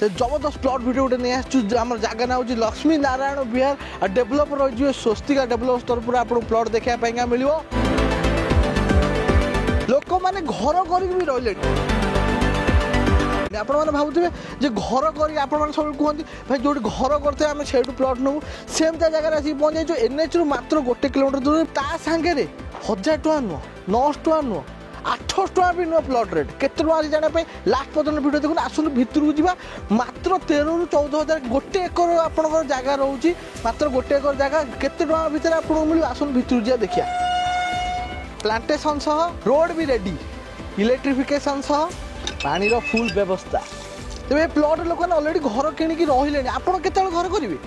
तो जबरदस्त plot video गोटे नहीं आसुँ आम जगह ना हूँ लक्ष्मी नारायण विहार और डेभलपर रही स्वस्तिका डेभलपर्स तरफ आपको प्लॉट देखा मिल लोक मैंने घर कर रही आपण मैंने भावुवे घर कर सब कहते भाई जो घर करते आम से प्लॉट नबू सेमती जगह आसिक पहुँच जाइए एनएच रु मात्र 1 किलोमीटर दूर ता सांगे 1000 टଙ୍କା नुह 900 टଙ୍କା नुह 800 टଙ୍କା भी नुह प्लॉट रेट केते टଙ୍କା जाना लास्ट पर्यटन वीडियो देखो आसुन भितर को जावा मात्र 13 रु 14,000 गोटे एकर आपंकर जगह रोचे मात्र गोटे एकर जगह केते टଙ୍କା भितर आपको मिल आसुन भितर जा देखिया प्लांटेशन सह रोड भी रेडी इलेक्ट्रिफिकेशन सह पानी रो फुल व्यवस्था तेरे प्लॉट लोक ऑलरेडी घर किणिकी रही आप केत घर करेंगे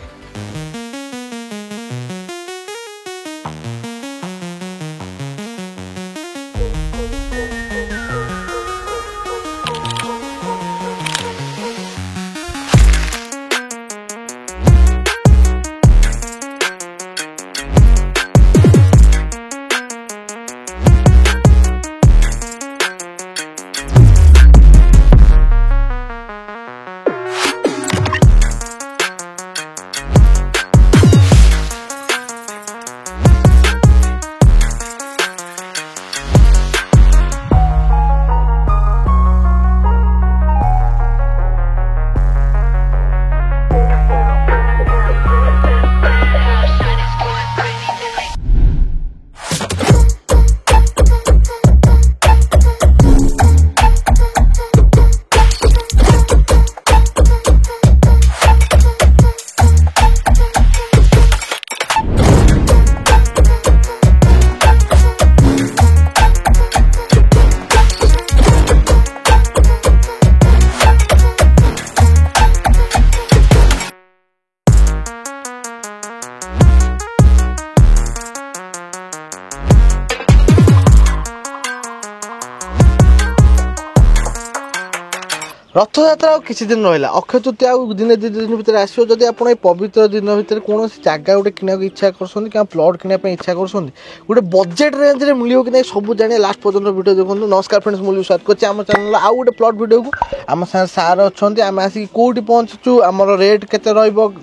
रथयात्रा किसी दिन रहा अक्षय तृतीया दिने 2 दिन भितर आसो जदि आप पवित्र दिन भितर कौन जगह गोटे किना इच्छा कर क्या प्लॉट किनापी इच्छा कर गोटे बजेट रेंज में मिले कि नहीं सब जाने लास्ट पर्यटन वीडियो देखो नमस्कार फ्रेंड्स मुझे स्वागत करছি आम चैनल आउ गोटे प्लॉट वीडियो को आम सार अच्छा आम आसिक कौटी पहुँचु आमर रेट केते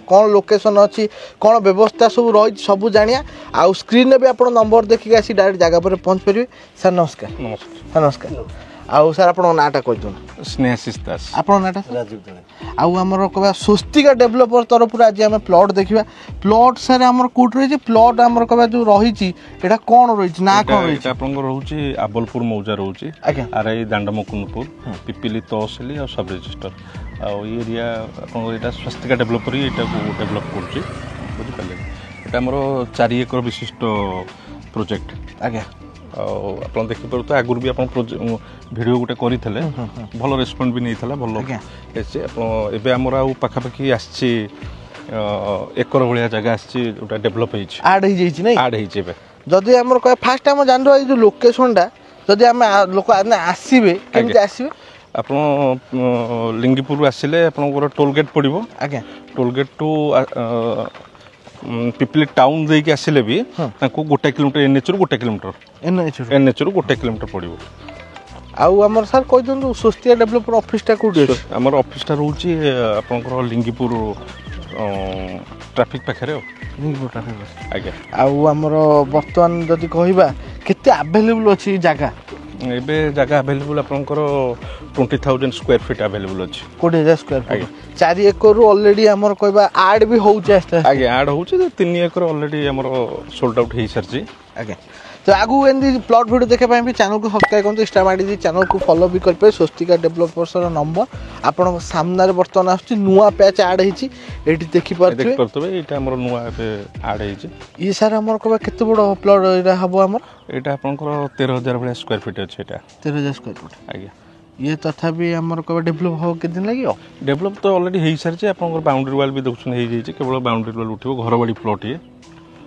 कौन लोकेशन अच्छी कौन व्यवस्था सब रही सब जानिया आउ स्क्रीन भी आप नंबर देखिए आसी डायरेक्ट जगह पर पहुँच पारे सर नमस्कार नमस्कार नमस्कार आउ सर आप नाटा कह स्नेहाशीष दास आप नाटा राजीव आउ आमर कह स्वस्तिका डेभलपर तरफ आज आम प्लॉट देखा प्लॉट सर आम कौट रही प्लॉट आम कह जो रही कौन रही ना कौन रही रोचे आबलपुर मौजा रोचे आरआई दांडमुकुंदपुर पिपिली तहसिल और सब रजिस्टर एरिया आप स्वस्तिका डेभलपर ही डेभलप कर बुझिपारे आमर 4 एकर विशिष्ट प्रोजेक्ट आज्ञा आप देखिपार तो आगुरी भी आप भिडियो गोटे करते भल रेस्पन्स भी नहीं भल एवं आमर आउ पाखापाखि आसी एकर भाया जगह आसटा डेभलप आड जदि आम कह फास्ट आम जान जो लोकेशनटा जदि आम लोक आसवे केमती आसवे आप लिंगीपुर आसिले आपंकर टोल गेट पड़ो आज्ञा toll gate to Pipili town देके आसिले भी 1 किलोमीटर एनएच रु 1 किलोमीटर एनएच रु 1 किलोमीटर पड़ो आउ आमर सर कह दिखाँ स्वस्तिका डेभलपर ऑफिसटा कौटी आमर ऑफिसटा रोचे आपंकर लिंगीपुर ट्रैफिक पाखे लिंगीपुर ट्रैफिक आज्ञा आउ आमर बर्तमान जदि कहवा केते अवेलेबल अच्छी जगह एबे जगह अवेलेबल आपंकर 20,000 स्क्वायर फीट अवेलेबल अच्छी 20,000 स्क्वायर फीट 4 एकर ऑलरेडी आमर कहवा आड भी होउचे आगे आड होउचे 3 एकर ऑलरेडी आमर सोल्ड आउट हो सारी आगे तो आगु एमती प्लॉट वीडियो देखा भी चैनल को सब्सक्राइब करते स्टार मारी चैनल को फॉलो भी करेंगे स्वस्तिका डेभलपर्स नंबर आप सामने बर्तमान आस नुआ पैच आड होती देखिए ये नुआ आड ये सार आम कह केत बड़ प्लॉट यहाँ हम आम यहाँ आपंकर 13,000 भाया स्क्वायर फीट अच्छे 13,000 स्क्वायर फीट आज्ञा ये तथापि आमर कह डेभलप हम के दिन लगे डेभलप तो ऑलरेडी हो सारी आप बाउंड्री वाल भी देखते केवल बाउंड्री वाल उठो घर बाड़ी प्लॉट ये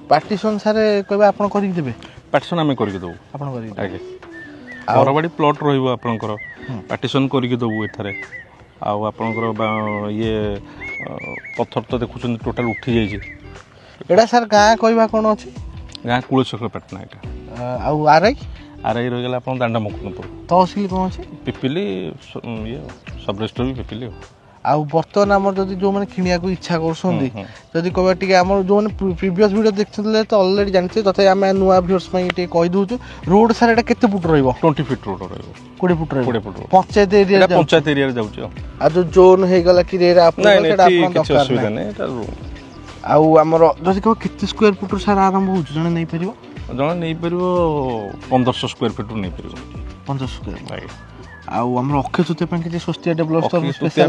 पार्टीशन सारे कह आप करदेवे पार्टीशन आम करदेवु आगे घर बाड़ी प्लॉट रहा पार्टीशन करके देवु एथारे आपंकर ये पत्थर तो देखुं टोटाल उठी जाइए सर गाँ कह कौन अच्छी गाँ कुलशेखरपाटना यहाँ आउ आरआई आरआई रहीगला आप दांडमुकुंदपुर तहसिल कौन अच्छे पिपिली ये सब रजिस्टर भी पिपिली ଆଉ ବର୍ତ୍ତମାନ ଆମର ଯଦି ଯୋଉମାନେ କିଣିବାକୁ ଇଚ୍ଛା କରୁଛନ୍ତି ଯଦି କହିବା ଟିକେ ଆମର ଯୋଉମାନେ ପ୍ରିଭିୟସ୍ ଭିଡ଼ିଓ ଦେଖିଥିଲେ ତ ଅଲରେଡ଼ି ଜାଣିଥିବେ, ତଥାପି ଆମେ ନୂଆ ଭିଉର୍ସ ପାଇଁ ଟିକେ କହିଦେଉଛୁ। ରୋଡ୍ ସାର୍ ଏଇଟା କେତେ ଫୁଟ ରହିବ? 20 ଫିଟ୍ ରୋଡ୍ ରହିବ। 20 ଫୁଟ ରହିବ। 20 foot road. Panchayat area panchayat ଏରିଆରେ ଯାଉଛି। ଆଉ ଯୋଉ ଜୋନ୍ ହେଇଗଲା କି ରେରା ସେଟା ଆପଣ କିଛି ଅସୁବିଧା ନାହିଁ। ଏଟା ଆଉ ଆମର ଯଦି କହିବ କେତେ ସ୍କୋୟାର ଫୁଟରୁ ସାର୍ ଆରମ୍ଭ ହେଉଛି ଜଣେ ନେଇପାରିବ? ଜଣେ ନେଇପାରିବ 1500 ସ୍କୋୟାର ଫିଟ୍ରୁ ନେଇପାରିବ। 1500 ସ୍କୋୟାର। ଆଉ ଆମର ଅକ୍ଷୟ ତୃତୀୟା ପାଇଁ କିଛି ସ୍ୱସ୍ତିଆ ଡେଭଲପର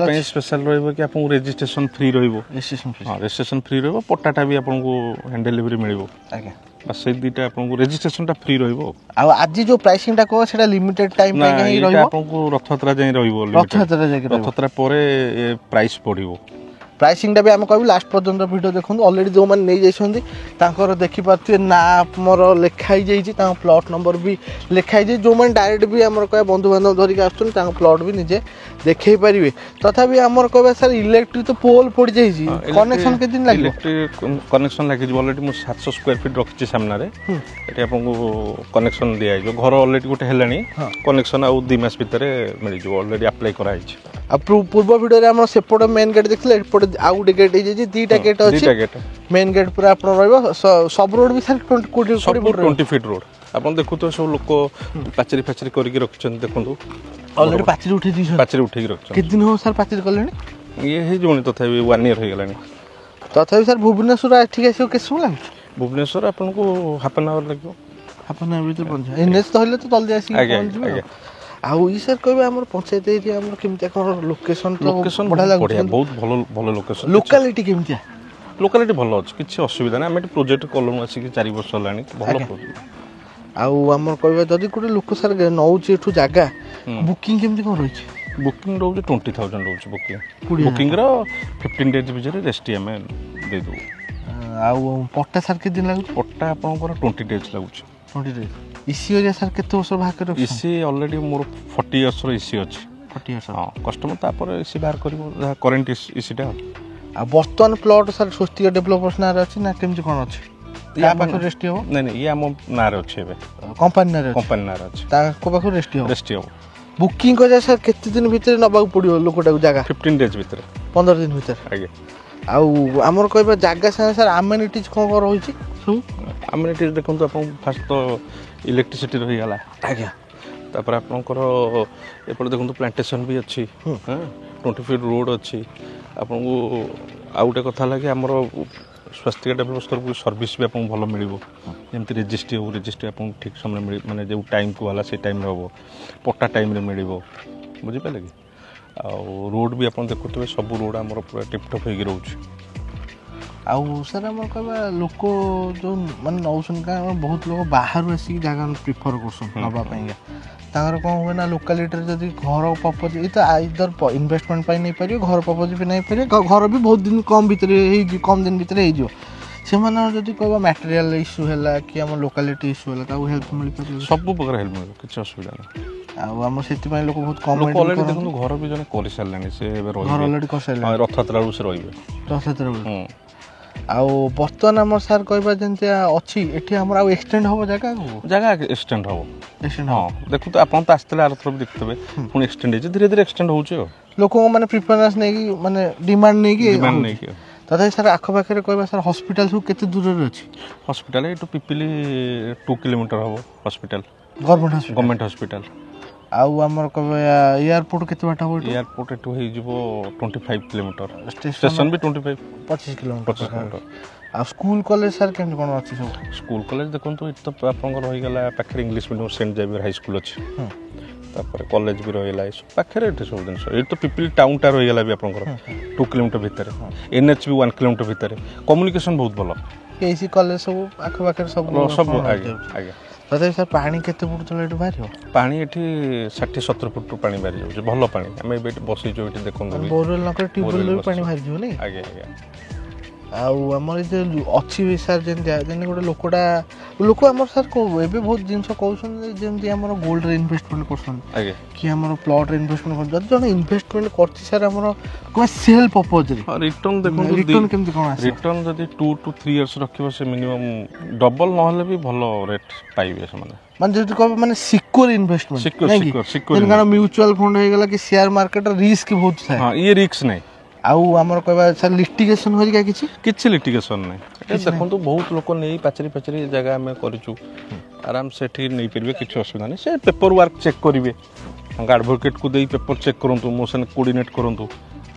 ପାଇଁ ସ୍ପେଶାଲ ରହିବ କି ଆପଣଙ୍କୁ ରେଜିଷ୍ଟ୍ରେସନ ଫ୍ରି ରହିବ। ରେଜିଷ୍ଟ୍ରେସନ ଫ୍ରି ରହିବ। ପଟ୍ଟାଟା ବି ଆପଣଙ୍କୁ ହ୍ୟାଣ୍ଡ ଡେଲିଭରି ମିଳିବ। ଆଜ୍ଞା, ବାସ୍ ସେଇ ଦୁଇଟା ଆପଣଙ୍କୁ ରେଜିଷ୍ଟ୍ରେସନଟା ଫ୍ରି ରହିବ। ଆଉ ଆଜି ଯୋଉ ପ୍ରାଇସିଂଟା କହ ସେଟା ଲିମିଟେଡ ଟାଇମ ପାଇଁ ହିଁ ରହିବ। ଆପଣଙ୍କୁ ରଥଯାତ୍ରା ଯାଏଁ ରହିବ। ରଥଯାତ୍ରା ପରେ ପ୍ରାଇସ୍ ବଢିବ। ପ୍ରାଇସିଂଟା ବି ଆମେ କହିବୁ ଲାଷ୍ଟ ପର୍ଯ୍ୟନ୍ତ ଭିଡ଼ିଓ ଦେଖନ୍ତୁ। ଅଲରେଡ଼ି ଯେଉଁମାନେ ନେଇଯାଇଛନ୍ତି ତାଙ୍କର ଦେଖିପାରୁଥିବେ ନା ଆମର ଲେଖା ହେଇଯାଇଛି, ତାଙ୍କ ପ୍ଲଟ୍ ନମ୍ବର ବି ଲେଖା ହେଇଯାଇଛି। ଯେଉଁମାନେ ଡାଇରେକ୍ଟ ବି ଆମର କହିବା ବନ୍ଧୁବାନ୍ଧବ ଧରିକି ଆସୁଛନ୍ତି ତାଙ୍କ ପ୍ଲଟ୍ ବି ନିଜେ ଦେଖେଇ ପାରିବେ। ତଥାପି ଆମର କହିବା ସାର୍ ଇଲେକ୍ଟ୍ରିକ୍ ତ ପୋଲ୍ ପଡ଼ିଯାଇଛି, କନେକ୍ସନ୍ କେତେ ଦିନ ଲାଗିବ? ଇଲେକ୍ଟ୍ରିକ୍ କନେକ୍ସନ୍ ଲାଗିଯିବ। ଅଲରେଡ଼ି ମୁଁ 700 ସ୍କୋୟାର ଫିଟ୍ ରଖିଛି ସାମ୍ନାରେ। ଏଠି ଆପଣଙ୍କୁ କନେକ୍ସନ୍ ଦିଆଯିବ। ଘର ଅଲରେଡ଼ି ଗୋଟେ ହେଲାଣି, କନେକ୍ସନ୍ ଆଉ 2 ମାସ ଭିତରେ ମିଳିଯିବ। ଅଲରେଡ଼ି ଆପ୍ଲାଏ କରାଯାଇଛି। ଆଉ ପୂର୍ବ ଭିଡ଼ିଓରେ ଆମର ସେପଟେ ମେନ୍ ଗେଟ୍ ଦେଖିଲେ, ଏପଟେ ଆଉ ଗୋଟେ ଗେଟ୍ ହେଇଯାଇଛି। 2ଟା ଗେଟ୍ ଅଛି। ମେନ୍ ଗେଟ୍ ପୁରା ଆପଣ ରହିବ। ସବୁ ରୋଡ୍ ବି ସାର୍ 20 ଫିଟ୍ ରୋଡ୍। ଆପଣ ଦେଖୁଥିବେ ସବୁ ଲୋକ ପାଚେରୀ ଫାଚେରୀ କରିକି ରଖିଛନ୍ତି। ଦେଖନ୍ତୁ ଅଲରେଡ଼ି ପାଚେରୀ ଉଠେଇ ଦେଇଛନ୍ତି। ପାଚେରୀ ଉଠେଇକି ରଖିଛନ୍ତି। କେତେ ଦିନ ହେବ ସାର୍ ପାଚେରୀ କଲେଣି? ଇଏ ହେଇଯିବଣି ତଥାପି 1 ଇୟର୍ ହେଇଗଲାଣି। ତଥାପି ସାର୍ ଭୁବନେଶ୍ୱର ଏଠିକି ଆସିବ କେତେ ସମୟ ଲାଗୁଛି? ଭୁବନେଶ୍ୱର ଆପଣଙ୍କୁ ହାଫ୍ ଆନ୍ ଆୱାର୍ ଲାଗିବ। ହାଫ୍ ଆନ୍ ଆୱାର୍ ଭିତରେ ପହଞ୍ଚିବ। ଏନ୍ଏଚ୍ ତ ହେଲେ ତ ଜଲ୍ଦି ଆସିକି ପହଞ୍ଚିବ। ଆଉ ଇ ସାର୍ କହିବେ ଆମର ପଞ୍ଚାୟତ ଏରିଆ ଆମର କେମିତି କ'ଣ ଲୋକେସନ୍? ବଢ଼ିଆ ଲାଗୁଛି। ବହୁତ ଭଲ ଲୋକେସନ୍। ଲୋକାଲିଟି କେମିତିଆ? ଲୋକାଲିଟି ଭଲ ଅଛି, କିଛି ଅସୁବିଧା ନାହିଁ। ଆମେ ଏଠି ପ୍ରୋଜେକ୍ଟ କଲୁଣୁ ଆସିକି 4 ବର୍ଷ ହେଲାଣି। ଭଲ ପ୍ରୋଜେକ୍ଟ। ଆଉ ଆମର କହିବା ଯଦି ଗୋଟେ ଲୋକ ସାର୍ ନେଉଛି ଏଠୁ ଜାଗା, ବୁକିଂ କେମିତି କ'ଣ ରହିଛି? ବୁକିଂ ରହୁଛି 20,000 ରହୁଛି ବୁକିଂ। ବୁକିଂର 15 ଡେଜ୍ ଭିତରେ ରେଷ୍ଟି ଆମେ ଦେଇଦେବୁ। ଆଉ ପଟ୍ଟା ସାର୍ କେତେ ଦିନ ଲାଗୁଛି? ପଟ୍ଟା ଆପଣଙ୍କର 20 ଡେଜ୍ ଲାଗୁଛି। 20 ଡେଜ୍। ଇସି ଏରିଆ ସାର୍ କେତେ ବର୍ଷ ବାହାର କରି? ଇସି ଅଲରେଡ଼ି ମୋର 40 ଇୟର୍ସର ଇସି ଅଛି। 40 ଇୟର୍ସ? ହଁ, କଷ୍ଟମର ତାପରେ ଇସି ବାହାର କରିବ ଯାହା କରେଣ୍ଟ ଇସିଟା। ଆଉ ବର୍ତ୍ତମାନ ପ୍ଲଟ୍ ସାର୍ ସ୍ୱସ୍ତିକ ଡେଭଲପର୍ସ ନାଁରେ ଅଛି ନା କେମିତି କ'ଣ ଅଛି? ତା ପାଖରେ ରେଷ୍ଟି ହେବ? ନାଇଁ ଇଏ ଆମ ନାଁରେ ଅଛି। ଏବେ କମ୍ପାନୀ ନାଁରେ ଅଛି। ତାଙ୍କ ପାଖରେ ରେଷ୍ଟି ହେବ। ବୁକିଂ କରିବା ସାର୍ କେତେ ଦିନ ଭିତରେ ନେବାକୁ ପଡ଼ିବ ଲୋକଟାକୁ ଜାଗା? 15 ଡେଜ୍ ଭିତରେ। 15 ଦିନ ଭିତରେ। ଆଜ୍ଞା। ଆଉ ଆମର କହିବା ଜାଗା ସାଙ୍ଗେ ସାର୍ ଆମେନିଟିଜ୍ କ'ଣ ରହିଛି ସବୁ? ଆମେନିଟିଜ୍ ଦେଖନ୍ତୁ, ଆପଣଙ୍କୁ ଫାଷ୍ଟ ତ ଇଲେକ୍ଟ୍ରିସିଟି ରହିଗଲା। ଆଜ୍ଞା। ତାପରେ ଆପଣଙ୍କର ଏପଟେ ଦେଖନ୍ତୁ ପ୍ଲାଣ୍ଟେସନ୍ ବି ଅଛି। 20 ଫିଟ୍ ରୋଡ୍ ଅଛି। ଆପଣଙ୍କୁ ଆଉ ଗୋଟେ କଥା ହେଲା କି ଆମର ସ୍ୱାସ୍ଥ୍ୟ ଡେଭଲପର୍ସ ତରଫରୁ ସର୍ଭିସ୍ ବି ଆପଣଙ୍କୁ ଭଲ ମିଳିବ। ଯେମିତି ରେଜିଷ୍ଟ୍ରି ଆପଣଙ୍କୁ ଠିକ୍ ସମୟରେ ମାନେ ଯେଉଁ ଟାଇମ୍କୁ ହେଲା ସେଇ ଟାଇମ୍ରେ ହେବ। ପଟ୍ଟା ଟାଇମ୍ରେ ମିଳିବ। ବୁଝିପାରିଲେ କି? ଆଉ ରୋଡ୍ ବି ଆପଣ ଦେଖୁଥିବେ ସବୁ ରୋଡ୍ ଆମର ପୁରା ଟିପ୍ଟପ୍ ହେଇକି ରହୁଛି। ଆଉ ସାର୍ ଆମର କହିବା ଲୋକ ଯେଉଁ ମାନେ ନେଉଛନ୍ତି, କାରଣ ବହୁତ ଲୋକ ବାହାରୁ ଆସିକି ଜାଗା ପ୍ରିଫର୍ କରୁଛନ୍ତି ନେବା ପାଇଁକା। ତାଙ୍କର କ'ଣ ହୁଏ ନା ଲୋକାଲିଟିରେ ଯଦି ଘର ପର୍ପଜ୍ ଏଇ ତ ଆଇଦର ଇନଭେଷ୍ଟମେଣ୍ଟ ପାଇଁ ନେଇପାରିବେ, ଘର ପର୍ପଜ୍ ବି ନେଇପାରିବେ। ଘର ବି ବହୁତ ଦିନ କମ୍ ଦିନ ଭିତରେ ହେଇଯିବ। ସେମାନଙ୍କର ଯଦି କହିବା ମ୍ୟାଟେରିଆଲ ଇସ୍ୟୁ ହେଲା କି ଆମ ଲୋକାଲିଟି ଇସ୍ୟୁ ହେଲା, ତାକୁ ହେଲ୍ପ ମିଳିପାରିବ? ସବୁ ପ୍ରକାର ହେଲ୍ପ ମିଳିବ, କିଛି ଅସୁବିଧା ନାହିଁ। ଆଉ ଆମର ସେଥିପାଇଁ ଲୋକ ବହୁତ କମ୍ ଅଲରେଡ଼ି ଦେଖନ୍ତୁ ଘର ବି ଜଣେ କରିସାରିଲାଣି। ସେ ଏବେ ରହିବେ। ରଥଯାତ୍ରା ବେଳକୁ ସେ ରହିବେ। ରଥଯାତ୍ରା ବେଳକୁ। ଆଉ ବର୍ତ୍ତମାନ ଆମର ସାର୍ କହିବା ଯେମିତି ଅଛି ଏଠି ଆମର ଆଉ ଏକ୍ସଟେଣ୍ଡ ହେବ ଜାଗା ଏକ୍ସଟେଣ୍ଡ ହେବ। ହଁ, ଦେଖନ୍ତୁ ଆପଣ ତ ଆସିଥିଲେ ଆରଥର ବି ଦେଖିଥିବେ। ପୁଣି ଏକ୍ସଟେଣ୍ଡ ହେଇଛି, ଧୀରେ ଧୀରେ ଏକ୍ସଟେଣ୍ଡ ହେଉଛି। ଆଉ ଲୋକଙ୍କ ମାନେ ପ୍ରିଫରେନ୍ସ ନେଇକି ମାନେ ଡିମାଣ୍ଡ ନେଇକି ତଥାପି ସାର୍ ଆଖପାଖରେ କହିବା ସାର୍ ହସ୍ପିଟାଲ ସବୁ କେତେ ଦୂରରେ ଅଛି? ହସ୍ପିଟାଲ ଏଠୁ ପିପିଲି 2 କିଲୋମିଟର ହେବ ହସ୍ପିଟାଲ। Government hospital. ଆଉ ଆମର କହିବା ଏୟାରପୋର୍ଟ କେତେ ବାଟ ହେବ? ଏୟାରପୋର୍ଟ ଏଠୁ ହେଇଯିବ 25 କିଲୋମିଟର। ଷ୍ଟେସନ ବି 25 କିଲୋମିଟର। ଆଉ ସ୍କୁଲ କଲେଜ ସାର୍ କେମିତି କ'ଣ ଅଛି ସବୁ? ସ୍କୁଲ କଲେଜ ଦେଖନ୍ତୁ ଏଠି ତ ଆପଣଙ୍କର ରହିଗଲା ପାଖରେ English medium Saint Xavier high school ଅଛି। ତାପରେ କଲେଜ ବି ରହିଗଲା ଏସବୁ ପାଖରେ। ଏଠି ସବୁ ଜିନିଷ ଏଠି ତ ପିପିଲି ଟାଉନଟା ରହିଗଲା ବି ଆପଣଙ୍କର 2 କିଲୋମିଟର ଭିତରେ। NH ବି 1 କିଲୋମିଟର ଭିତରେ। କମ୍ୟୁନିକେସନ୍ ବହୁତ ଭଲ। କେସି କଲେଜ ସବୁ ଆଖପାଖରେ ସବୁ। ଆଜ୍ଞା। ତଥାପି ସାର୍ ପାଣି କେତେ ଫୁଟ ତଳେ ଏଠି ବାହାରିବ? ପାଣି ଏଠି 60-70 ଫୁଟରୁ ପାଣି ବାହାରି ଯାଉଛି। ଭଲ ପାଣି। ଆମେ ଏବେ ଏଠି ବସିଛୁ, ଏଠି ଦେଖନ୍ତୁ। ବୋରୱେଲ୍ ନକଲେ ଟ୍ୟୁବୱେଲ୍ରୁ ବି ପାଣି ବାହାରିଯିବ ନାଇଁ? ଆଜ୍ଞା। ଆଉ ଆମର ଏ ଯେଉଁ ଅଛି ବି ସାର୍ ଯେମିତି ଗୋଟେ ଲୋକ ଆମର ସାର୍ ଏବେ ବହୁତ ଜିନିଷ କହୁଛନ୍ତି ଯେମିତି ଆମର ଗୋଲ୍ଡରେ ଇନଭେଷ୍ଟମେଣ୍ଟ କରୁଛନ୍ତି କି ଆମର ପ୍ଲଟ୍ରେ ଇନଭେଷ୍ଟମେଣ୍ଟ କରୁଛନ୍ତି ଯଦି ଜଣେ ଇନଭେଷ୍ଟମେଣ୍ଟ କରୁଛି ସାର୍ ଆମର କ'ଣ ସେଲ୍ ପର୍ପଜ୍ରେ ରିଟର୍ନ ଦେଖନ୍ତୁ ରିଟର୍ନ କେମିତି କ'ଣ ଆସିବ ରିଟର୍ନ ଯଦି 2 to 3 years ରଖିବ ସେ ମିନିମମ୍ ଡବଲ ନହେଲେ ବି ଭଲ ରେଟ୍ ପାଇବେ ସେମାନେ ମାନେ ଯଦି କହିବେ ମାନେ ସିକ୍ୟୁର ଇନଭେଷ୍ଟମେଣ୍ଟ କାରଣ ମ୍ୟୁଚୁଆଲ ଫଣ୍ଡ ହେଇଗଲା କି ସେୟାର ମାର୍କେଟର ରିସ୍କ ବହୁତ ଥାଏ ଇଏ ରିସ୍କ ନାହିଁ ଆଉ ଆମର କହିବା ସାର୍ ଲିଟିଗେସନ୍ ହରିକା କିଛି ଲିଟିଗେସନ୍ ନାହିଁ ଏଟା ଦେଖନ୍ତୁ ବହୁତ ଲୋକ ନେଇ ପାଚେରୀ ଜାଗା ଆମେ କରିଛୁ ଆରାମସେ ଏଠି ନେଇପାରିବେ କିଛି ଅସୁବିଧା ନାହିଁ ସେ ପେପର ୱାର୍କ ଚେକ୍ କରିବେ ତାଙ୍କ ଆଡ଼ଭୋକେଟ୍କୁ ଦେଇ ପେପର ଚେକ୍ କରନ୍ତୁ ମୋ ସାଙ୍ଗେ କୋର୍ଡିନେଟ୍ କରନ୍ତୁ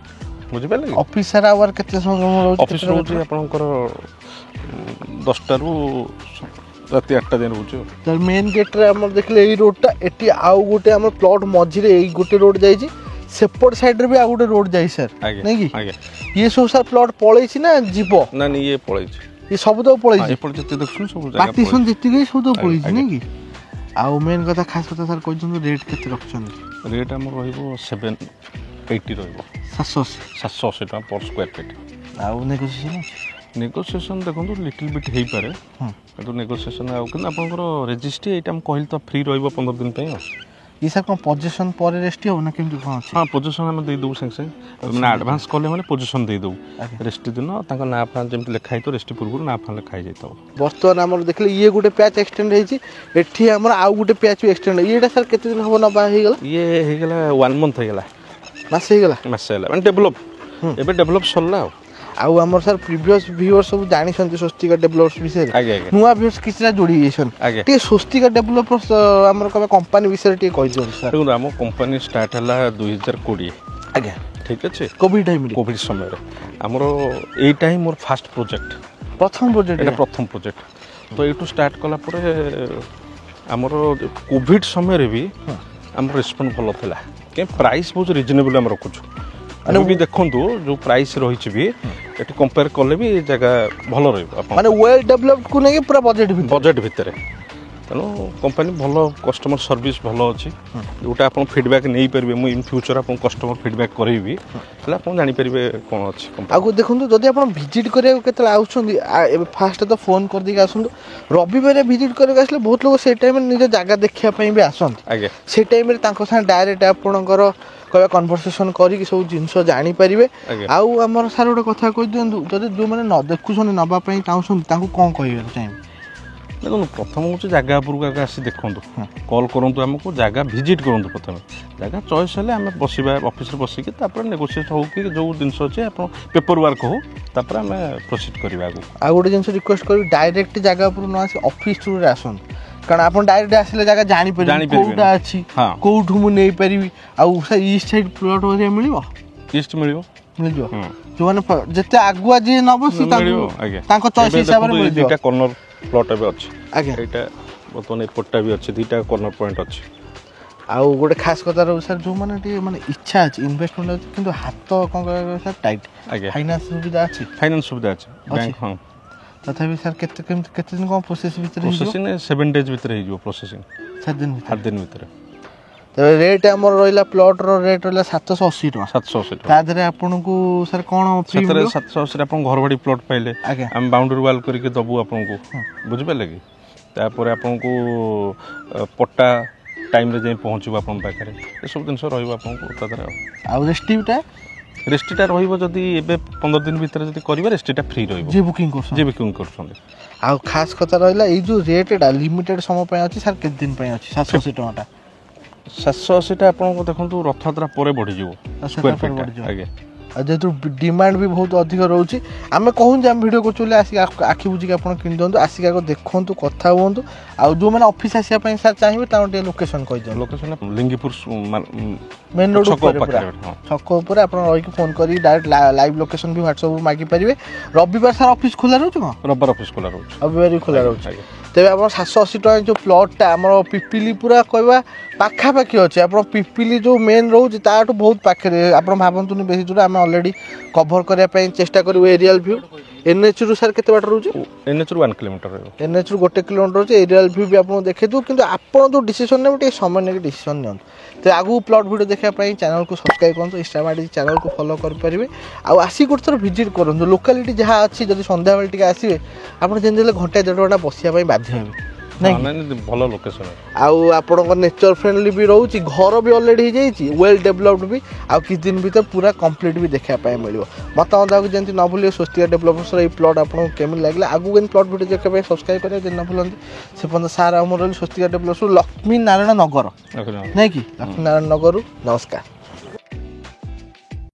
ବୁଝିପାରିଲେ ଅଫିସର ଆୱାର କେତେ ସମୟ ରହୁଛି ଅଫିସ ରହୁଛି ଆପଣଙ୍କର 10ଟାରୁ ରାତି 8ଟା ଯାଏଁ ରହୁଛି ତାର ମେନ୍ ଗେଟ୍ରେ ଆମର ଦେଖିଲେ ଏଇ ରୋଡ଼ଟା ଏଠି ଆଉ ଗୋଟେ ଆମର ପ୍ଲଟ୍ ମଝିରେ ଏଇ ଗୋଟେ ରୋଡ଼ ଯାଇଛି ସେପଟ ସାଇଡ୍ରେ ବି ଆଉ ଗୋଟେ ରୋଡ଼ ଯାଇଛି ସାର୍ ନାଇଁ କି ଇଏ ସବୁ ସାର୍ ପ୍ଲଟ୍ ପଳେଇଛି ନା ଯିବ ନା ଇଏ ପଳେଇଛି ଇଏ ସବୁ ତ ପଳେଇଛି ଏପଟେ ଯେତେ ଦେଖୁଛନ୍ତି ସବୁ ପାର୍ଟିସନ୍ ଯେତିକି ସବୁ ତ ପଳେଇଛି ନାଇଁ କି ଆଉ ମେନ୍ କଥା ଖାସ୍ କଥା ସାର୍ କହିଛନ୍ତି ରେଟ୍ କେତେ ରଖିଛନ୍ତି ରେଟ୍ ଆମର ରହିବ 780 ରହିବ 780 ଟଙ୍କା ପର୍ ସ୍କୋୟାର ଫିଟ୍ ଆଉ ନେଗୋସିଏସନ୍ ଦେଖନ୍ତୁ ଲିଟିଲ୍ ବିଟ୍ ହେଇପାରେ କିନ୍ତୁ ନେଗୋସିଏସନ୍ ଆଉ କିନ୍ତୁ ଆପଣଙ୍କର ରେଜିଷ୍ଟ୍ରି ଏଇଟା ମୁଁ କହିଲି ତ ଫ୍ରି ରହିବ 15 ଦିନ ପାଇଁ ଆଉ ये सर कौन पोजीशन पर रेस्टी हो ना केमती कौन हाँ पोजीशन हम दे दउ संग संग मैंने एडवांस कले माने पोजीशन दे दउ रेस्टी दिन तांका ना फा जेमति लेखा हितो रेस्टी पूर्व ना फा लेखा जाइतो वर्तमान हमर देखले ये गुटे पैच एक्सटेंड हेची एठी हमर आउ गुटे पैच एक्सटेंड येटा सर केते दिन हो ना बा हे गेला ये हे गेला 1 मंथ हे गेला मास हे गेला माने डेवलप एबे डेवलप सल्ला आउ हमर सर प्रीवियस व्यूअर सब जानि छथि स्वस्तिका डेवलपर्स विषय नुवा व्यूअर्स किछरा जोडी जेसन टे स्वस्तिका डेवलपर्स हमर कबे कंपनी विषय टे कहि दियो सर देखो हम कंपनी स्टार्ट हला 2020 आगे ठीक अछि कोविड समय रे हमरो एटा ही मोर फर्स्ट प्रोजेक्ट प्रथम प्रोजेक्ट तो एटू स्टार्ट कला परे हमरो कोविड समय रे भी हमर रिस्पांस भलो थिला के प्राइस बहुत रिजनेबल हम रखुछु अने भी देखंतु जो प्राइस रहिछि भी एटी कंपेयर करले भी जगह भलो रहइबो माने वेल डेवलप्ड को नै पूरा बजट भितरे तेणु कंपनी भलो कस्टमर सर्विस भलो अछि जोटा आपण फीडबैक नै परबे मु इन फ्यूचर आपण कस्टमर फीडबैक करैबी हला आपण जानि परबे कोन अछि आगु देखंतु जदि आपण विजिट करे केतला आउछंदी फास्ट तो फोन कर दिका आसंतु रविवार विजिट करे आसले बहुत लोग से टाइम निज जागा देखिया पई भी आसंत आगे से टाइम रे तांको सा डायरेक्ट आपणकर कहबा कन्वर्सेशन करी सब जिंस जानि परिबे आउ हमर सार गोटे कथा कहि दियंतु जदि जो माने न देखुछन नबा पई चाहउछन तांको कोन कहिबे टाइम देखो प्रथम हूँ जगह उपरको आसी देखूँ कल करूँ आमको जगह भिजिट करूँ प्रथम जगह चॉइस है आम बसवा ऑफिस बसिकी नेगोशिएट हो कि जो जिन अच्छे आप पेपर वर्क हो तापर आम प्रोसीड करवा आ गोटे जिन रिक्वेस्ट कर डायरेक्ट जगह उपर न आसी ऑफिस टूर आसन कारण आप डायरेक्ट आसिले जगह जानी परिबे कोउटा अछि कोउठु मु नै परिबी आ ईस्ट साइड प्लॉट एरिया मिलिबो ईस्ट मिलिबो जो माने जते आगुआ जे नबो सी तांको चॉइस हिसाब रे मिल दुटा कॉर्नर प्लॉट भी अच्छे आगे एटा बतन एपटा भी अच्छे दुटा कॉर्नर पॉइंट अच्छे आउ गोटे खास कथा रो सर जो माने टी माने इच्छा अछि इन्वेस्टमेंट अछि किंतु हाथ कोन सर टाइट फाइनेंस सुविधा अछि बैंक हां तथापि सर केते दिन कोन प्रोसेस भीतर प्रोसेसिंग 7 डेज भीतर हे जो प्रोसेसिंग 7 दिन भीतर तबे रेट हमर रोइला प्लॉट रो रेट रोइला 780 टका ता धरे आपन को सर कोन फ्री 780 आपन घर बाड़ी प्लॉट पाइले हम बाउंड्री वाल करके दबु आपन को बुझ पाले कि तापर आपन को पट्टा टाइम रे जे पहुंचबो आपन पाखरे ए सब दिन रहइबो आपन को ता धरे आ रेस्टिटा रहइबो जदी एबे 15 दिन भीतर जदी करबे रेस्टिटा फ्री रहइबो जे बुकिंग करछन आ खास कथा रहइला ए जो रेटडा लिमिटेड समय पय अछि सर के दिन पय अछि 780 टका 780 टा आपन को देखंतु रथयात्रा परे बढ़ी जिवो स्क्वायर फीट आगे जेतु डिमांड भी बहुत अधिक रहउची आमे कहूं जे हम वीडियो को चले आसी आखि बुझी के आपन किन दंतु आसी को देखंतु कथा होंतु आ जो माने ऑफिस आसिया पय सर चाहिबे तांटे लोकेशन कहि दे लोकेशन लिंगीपुर मेन रोड छक ऊपर आपन रही के फोन करी डायरेक्ट लाइव लोकेशन भी WhatsApp मागी परिबे रविवार सर ऑफिस खुला रहउची को रविवार ऑफिस खुला रहउची रविवार खुला रहउची तेबे आपण 780 टका जो प्लॉट ता हमर पिपिली पूरा कहबा पाखा पाखी अछि आपण पिपिली जो मेन रहउची ताटो बहुत पाखरे आपण भाबंतुनी बेसी दूर हम ऑलरेडी कवर करिया पय चेष्टा करू एरियल व्यू NH ରୁ ସାର୍ କେତେ ବାଟ ରହୁଛି? NH ରୁ 1 କିଲୋମିଟର ରହିବ। NH ରୁ 1 କିଲୋମିଟର ରହୁଛି। ଏରିଆଲ୍ ଭ୍ୟୁ ବି ଆପଣଙ୍କୁ ଦେଖେଇଦେବୁ, କିନ୍ତୁ ଆପଣ ଯେଉଁ ଡିସିସନ୍ ନେବେ ଟିକେ ସମୟ ନେଇକି ଡିସିସନ୍ ନିଅନ୍ତୁ। ତ ଆଗକୁ ପ୍ଲଟ୍ ଭିଡ଼ିଓ ଦେଖିବା ପାଇଁ ଚ୍ୟାନେଲକୁ ସବସ୍କ୍ରାଇବ୍ କରନ୍ତୁ, ଇନଷ୍ଟାଗ୍ରାମ ଆଇଡି ଚ୍ୟାନେଲକୁ ଫଲୋ କରିପାରିବେ। ଆଉ ଆସିକି ଗୋଟେ ଥର ଭିଜିଟ୍ କରନ୍ତୁ ଲୋକାଲିଟି ଯାହା ଅଛି। ଯଦି ସନ୍ଧ୍ୟାବେଳେ ଟିକେ ଆସିବେ ଆପଣ ଯେମିତି ହେଲେ ଘଣ୍ଟେ 1.5 ଘଣ୍ଟା ବସିବା ପାଇଁ ବାଧ୍ୟ ହେବେ। ଭଲ ଲୋକେସନ୍। ଆଉ ଆପଣଙ୍କ ନେଚର ଫ୍ରେଣ୍ଡଲି ବି ରହୁଛି, ଘର ବି ଅଲରେଡ଼ି ହେଇଯାଇଛି, ୱେଲ୍ ଡେଭଲପଡ୍ ବି। ଆଉ କିଛି ଦିନ ଭିତରେ ପୁରା କମ୍ପ୍ଲିଟ୍ ବି ଦେଖିବା ପାଇଁ ମିଳିବ। ମତାମତ ଦେବାକୁ ଯେମିତି ନ ଭୁଲିବେ। ସ୍ୱସ୍ତିକା ଡେଭଲପର୍ସର ଏଇ ପ୍ଲଟ୍ ଆପଣଙ୍କୁ କେମିତି ଲାଗିଲା, ଆଗକୁ କେମିତି ପ୍ଲଟ୍ ଭିଡ଼ିଓ ଦେଖିବା ପାଇଁ ସବସ୍କ୍ରାଇବ୍ କରିବା ଯେମିତି ନ ଭୁଲନ୍ତି। ସେ ପର୍ଯ୍ୟନ୍ତ ସାର୍ ଆଉ ମୋର ରହିଲି ସ୍ୱସ୍ତିକା ଡେଭଲପର୍ସରୁ ଲକ୍ଷ୍ମୀ ନାରାୟଣ ନଗର, ନାଇଁ କି ଲକ୍ଷ୍ମୀ ନାରାୟଣ ନଗରରୁ ନମସ୍କାର।